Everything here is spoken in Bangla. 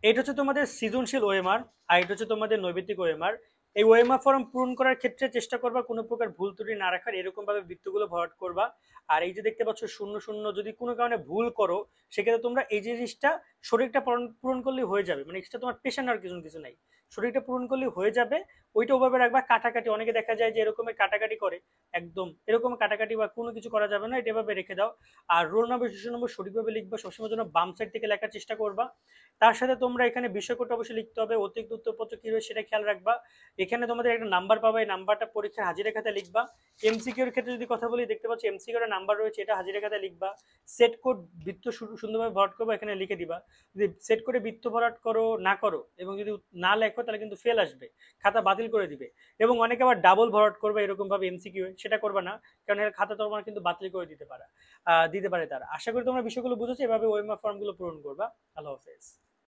এটা হচ্ছে তোমাদের সৃজনশীল ওএমআর, আর এটা হচ্ছে তোমাদের নৈবেদিক ওএমআর। এই ওএমআর ফর্ম পূরণ করার ক্ষেত্রে চেষ্টা করবা কোনো প্রকার ভুল ত্রুটি না রাখার, এরকম ভাবে বৃত্তগুলো ভরাট করবা। আর এই যে দেখতে পাচ্ছ শূন্য শূন্য, যদি কোনো কারণে ভুল করো সেক্ষেত্রে তোমরা এই জিনিসটা শরীরটা পূরণ পূরণ করলেই হয়ে যাবে, মানে এক্সট্রা তোমার পেশা নেওয়ার কিছু নাই, শরীরটা পূরণ করলেই হয়ে যাবে। ওইটা ওভাবে রাখবা। কাটাকাটি অনেকে দেখা যায় যে এরকমের কাটাকাটি করে, একদম এরকম কাটাকাটি বা কোনো কিছু করা যাবে না, এটা এভাবে রেখে দাও। আর রোল নম্বর শিশু নম্বর সঠিকভাবে লিখবা, সবসময় জন্য বাম সাইড থেকে লেখার চেষ্টা করবা। তার সাথে তোমরা এখানে বিষয়কোডটা অবশ্যই লিখতে হবে, অতিরিক্ত উত্তরপত্র কি রয়েছে সেটা খেয়াল রাখবা। এখানে তোমাদের একটা নাম্বার পাবে, এই নাম্বারটা পরীক্ষার হাজিরা খাতায় লিখবা। এমসিকিউ এর ক্ষেত্রে যদি কথা বলি, দেখতে পাচ্ছ এমসিকিউ এর নাম্বার রয়েছে, এটা হাজিরা খাতায় লিখবা। সেট কোড বৃত্ত সুন্দরভাবে ভরাট করবো, এখানে লিখে দিবা। যদি সেট করে বৃত্ত ভরাট করো না করো এবং যদি না লেখো তাহলে কিন্তু ফেল আসবে, খাতা বাতিল করে দিবে। এবং অনেকে আবার ডাবল ভরাট করবে এরকম ভাবে এমসিকিউ, সেটা করবে না, কারণ এর খাতা তোমার কিন্তু বাতিল করে দিতে পারে তারা। আশা করি তোমরা বিষয়গুলো বুঝেছো, এভাবে ওএমআর ফর্মগুলো পূরণ করবা। আল্লাহ হাফেজ।